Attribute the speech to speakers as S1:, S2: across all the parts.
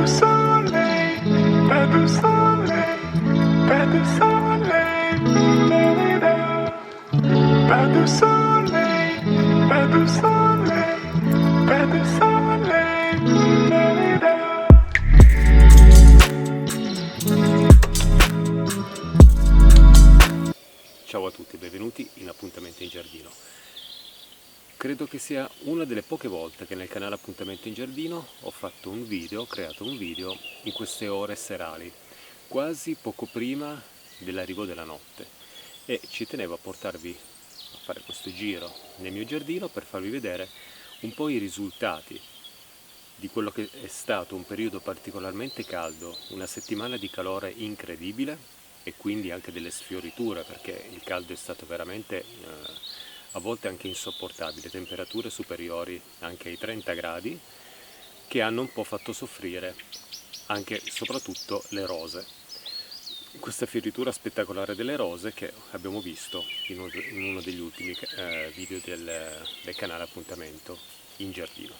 S1: du soleil, pas de soleil, pas de soleil, la-la-la. Pas de soleil, pas de soleil, pas de soleil, la-la-la.
S2: Ciao a tutti, benvenuti in Appuntamento in Giardino. Credo che sia una delle poche volte che nel canale Appuntamento in Giardino ho creato un video in queste ore serali, quasi poco prima dell'arrivo della notte, e ci tenevo a portarvi a fare questo giro nel mio giardino per farvi vedere un po' i risultati di quello che è stato un periodo particolarmente caldo, una settimana di calore incredibile e quindi anche delle sfioriture, perché il caldo è stato veramente a volte anche insopportabile, temperature superiori anche ai 30 gradi che hanno un po' fatto soffrire anche e soprattutto le rose. Questa fioritura spettacolare delle rose che abbiamo visto in uno degli ultimi video del canale Appuntamento in Giardino.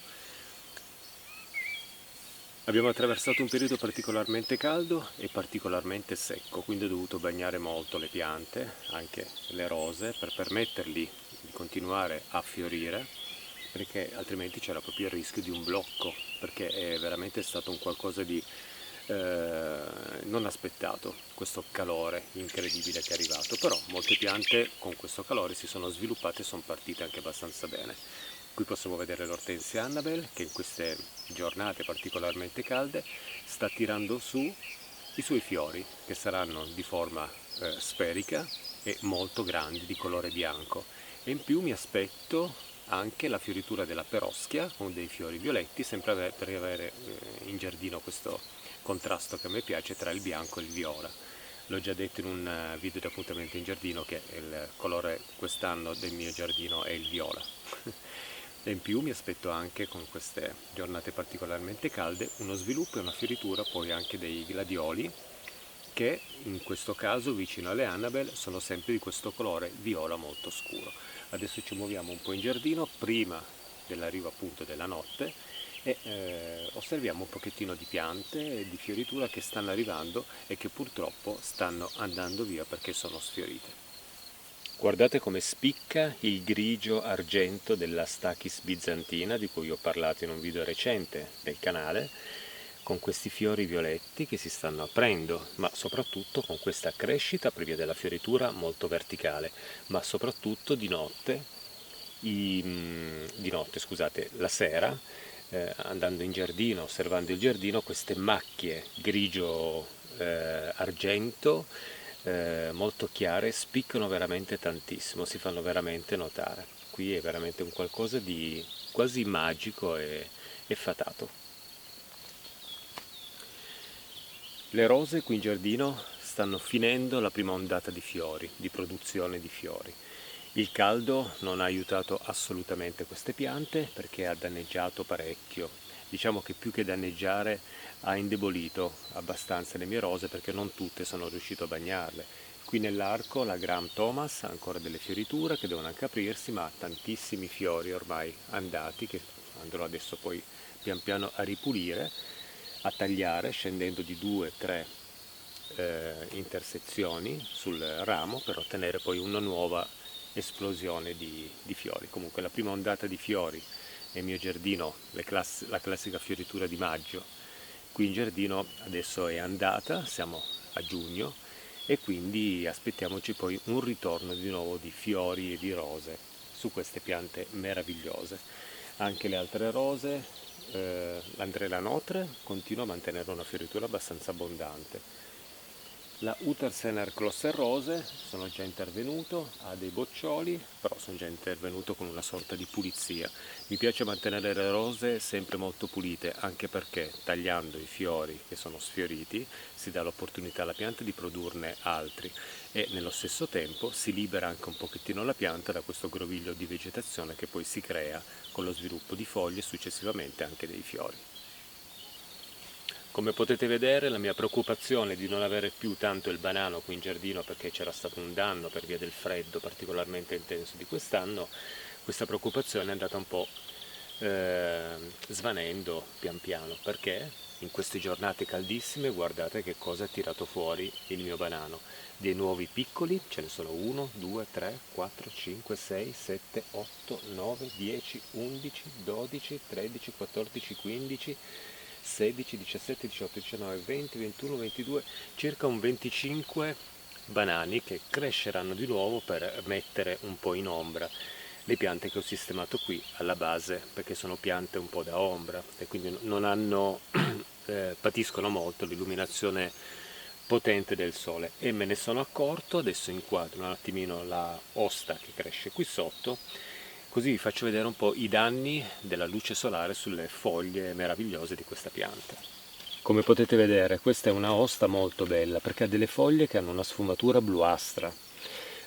S2: Abbiamo attraversato un periodo particolarmente caldo e particolarmente secco, quindi ho dovuto bagnare molto le piante, anche le rose, per permettergli di continuare a fiorire, perché altrimenti c'era proprio il rischio di un blocco, perché è veramente stato un qualcosa di non aspettato, questo calore incredibile che è arrivato. Però molte piante con questo calore si sono sviluppate e sono partite anche abbastanza bene. Qui possiamo vedere l'ortensia Annabelle che in queste giornate particolarmente calde sta tirando su i suoi fiori, che saranno di forma sferica e molto grandi, di colore bianco. E in più mi aspetto anche la fioritura della peroschia con dei fiori violetti, sempre per avere in giardino questo contrasto che a me piace tra il bianco e il viola. L'ho già detto in un video di Appuntamento in Giardino che il colore quest'anno del mio giardino è il viola. E in più mi aspetto anche, con queste giornate particolarmente calde, uno sviluppo e una fioritura poi anche dei gladioli, che in questo caso vicino alle Annabelle sono sempre di questo colore viola molto scuro. Adesso ci muoviamo un po' in giardino prima dell'arrivo appunto della notte e osserviamo un pochettino di piante e di fioritura che stanno arrivando e che purtroppo stanno andando via perché sono sfiorite. Guardate come spicca il grigio argento della Stachys bizantina, di cui ho parlato in un video recente del canale, con questi fiori violetti che si stanno aprendo, ma soprattutto con questa crescita per via della fioritura molto verticale, ma soprattutto di notte, scusate, la sera, andando in giardino, osservando il giardino, queste macchie grigio argento molto chiare spiccano veramente tantissimo, si fanno veramente notare. Qui è veramente un qualcosa di quasi magico e fatato. Le rose qui in giardino stanno finendo la prima ondata di fiori, di produzione di fiori. Il caldo non ha aiutato assolutamente queste piante perché ha danneggiato parecchio. Diciamo che più che danneggiare ha indebolito abbastanza le mie rose perché non tutte sono riuscito a bagnarle. Qui nell'arco la Graham Thomas ha ancora delle fioriture che devono anche aprirsi, ma ha tantissimi fiori ormai andati che andrò adesso poi pian piano a ripulire, a tagliare scendendo di 2-3 intersezioni sul ramo per ottenere poi una nuova esplosione di fiori. Comunque la prima ondata di fiori nel mio giardino, la classica fioritura di maggio, qui in giardino adesso è andata, siamo a giugno e quindi aspettiamoci poi un ritorno di nuovo di fiori e di rose su queste piante meravigliose. Anche le altre rose, l'Andrella Notre continua a mantenere una fioritura abbastanza abbondante. La Uttersener Cluster Rose sono già intervenuto, ha dei boccioli, però sono già intervenuto con una sorta di pulizia. Mi piace mantenere le rose sempre molto pulite, anche perché tagliando i fiori che sono sfioriti si dà l'opportunità alla pianta di produrne altri e nello stesso tempo si libera anche un pochettino la pianta da questo groviglio di vegetazione che poi si crea con lo sviluppo di foglie e successivamente anche dei fiori. Come potete vedere, la mia preoccupazione di non avere più tanto il banano qui in giardino perché c'era stato un danno per via del freddo particolarmente intenso di quest'anno, questa preoccupazione è andata un po' svanendo pian piano, perché in queste giornate caldissime guardate che cosa ha tirato fuori il mio banano. Dei nuovi piccoli, ce ne sono 1, 2, 3, 4, 5, 6, 7, 8, 9, 10, 11, 12, 13, 14, 15, 16, 17, 18, 19, 20, 21, 22, circa un 25 banani che cresceranno di nuovo per mettere un po' in ombra le piante che ho sistemato qui alla base, perché sono piante un po' da ombra e quindi non hanno, patiscono molto l'illuminazione potente del sole, e me ne sono accorto. Adesso inquadro un attimino la osta che cresce qui sotto, così vi faccio vedere un po' i danni della luce solare sulle foglie meravigliose di questa pianta. Come potete vedere, questa è una osta molto bella perché ha delle foglie che hanno una sfumatura bluastra.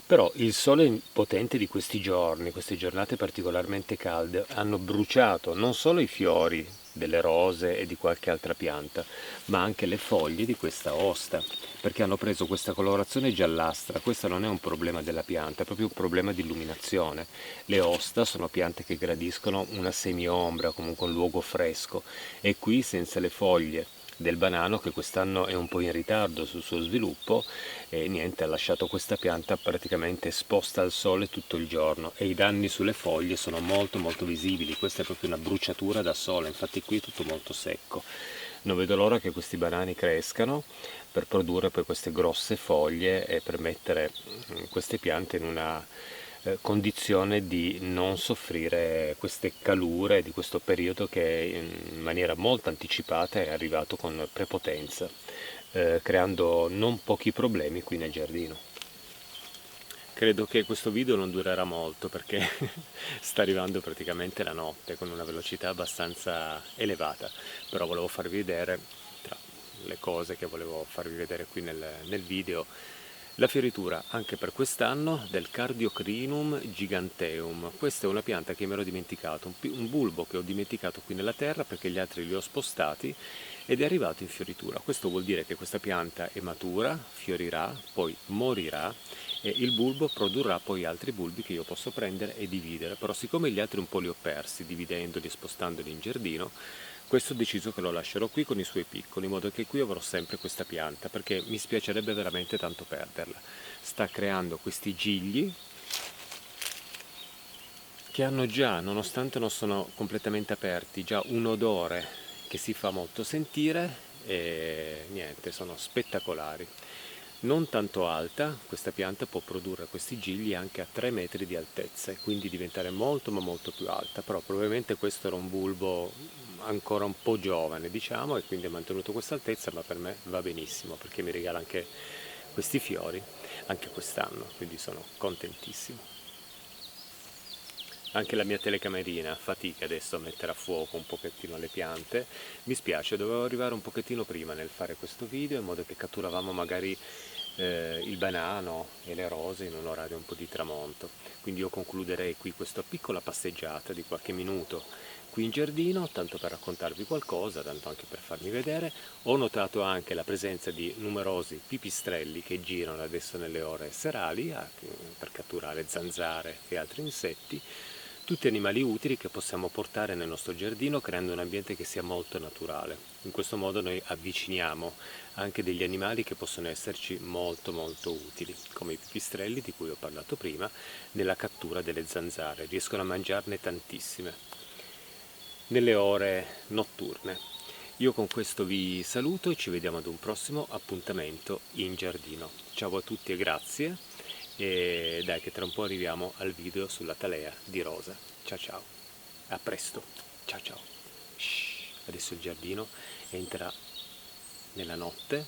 S2: Però il sole potente di questi giorni, queste giornate particolarmente calde, hanno bruciato non solo i fiori delle rose e di qualche altra pianta, ma anche le foglie di questa osta, perché hanno preso questa colorazione giallastra. Questo non è un problema della pianta, è proprio un problema di illuminazione. Le osta sono piante che gradiscono una semiombra, comunque un luogo fresco, e qui senza le foglie del banano, che quest'anno è un po' in ritardo sul suo sviluppo, e niente, ha lasciato questa pianta praticamente esposta al sole tutto il giorno, e i danni sulle foglie sono molto visibili. Questa è proprio una bruciatura da sole, infatti qui è tutto molto secco. Non vedo l'ora che questi banani crescano per produrre poi queste grosse foglie e per mettere queste piante in una condizione di non soffrire queste calure di questo periodo che in maniera molto anticipata è arrivato con prepotenza, creando non pochi problemi qui nel giardino. Credo che questo video non durerà molto perché sta arrivando praticamente la notte con una velocità abbastanza elevata, però volevo farvi vedere, tra le cose che volevo farvi vedere qui nel video, la fioritura anche per quest'anno del Cardiocrinum giganteum. Questa è una pianta che mi ero dimenticato, un bulbo che ho dimenticato qui nella terra perché gli altri li ho spostati, ed è arrivato in fioritura. Questo vuol dire che questa pianta è matura, fiorirà, poi morirà, e il bulbo produrrà poi altri bulbi che io posso prendere e dividere. Però siccome gli altri un po' li ho persi dividendoli e spostandoli in giardino, questo ho deciso che lo lascerò qui con i suoi piccoli, in modo che qui avrò sempre questa pianta, perché mi spiacerebbe veramente tanto perderla. Sta creando questi gigli che hanno già, nonostante non sono completamente aperti, già un odore che si fa molto sentire, e niente, sono spettacolari. Non tanto alta, questa pianta può produrre questi gigli anche a 3 metri di altezza e quindi diventare molto più alta, però probabilmente questo era un bulbo ancora un po' giovane, diciamo, e quindi ha mantenuto questa altezza, ma per me va benissimo perché mi regala anche questi fiori anche quest'anno, quindi sono contentissimo. Anche la mia telecamerina fatica adesso a mettere a fuoco un pochettino le piante, mi spiace, dovevo arrivare un pochettino prima nel fare questo video in modo che catturavamo magari il banano e le rose in un orario un po' di tramonto. Quindi io concluderei qui questa piccola passeggiata di qualche minuto qui in giardino, tanto per raccontarvi qualcosa, tanto anche per farmi vedere. Ho notato anche la presenza di numerosi pipistrelli che girano adesso nelle ore serali per catturare zanzare e altri insetti. Tutti animali utili che possiamo portare nel nostro giardino creando un ambiente che sia molto naturale. In questo modo noi avviciniamo anche degli animali che possono esserci molto utili, come i pipistrelli di cui ho parlato prima, nella cattura delle zanzare. Riescono a mangiarne tantissime nelle ore notturne. Io con questo vi saluto e ci vediamo ad un prossimo appuntamento in giardino. Ciao a tutti e grazie. E dai che tra un po' arriviamo al video sulla talea di rosa. Ciao, a presto, ciao. Shh. Adesso il giardino entra nella notte,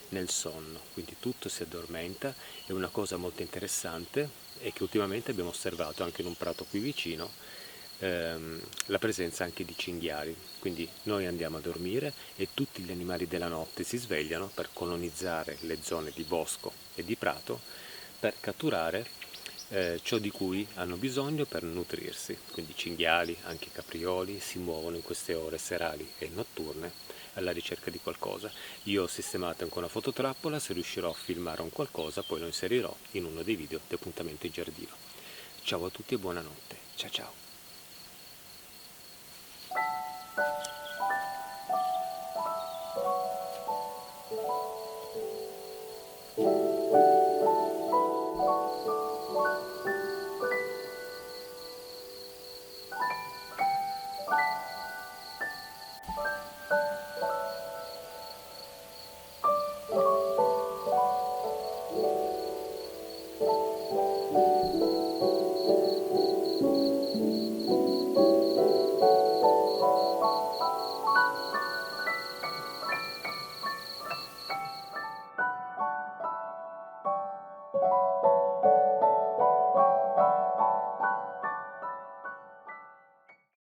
S2: nel sonno, quindi tutto si addormenta. E una cosa molto interessante è che ultimamente abbiamo osservato anche in un prato qui vicino la presenza anche di cinghiali, quindi noi andiamo a dormire e tutti gli animali della notte si svegliano per colonizzare le zone di bosco e di prato, per catturare ciò di cui hanno bisogno per nutrirsi. Quindi cinghiali, anche caprioli, si muovono in queste ore serali e notturne alla ricerca di qualcosa. Io ho sistemato anche una fototrappola, se riuscirò a filmare un qualcosa poi lo inserirò in uno dei video di appuntamento in giardino. Ciao a tutti e buonanotte, ciao.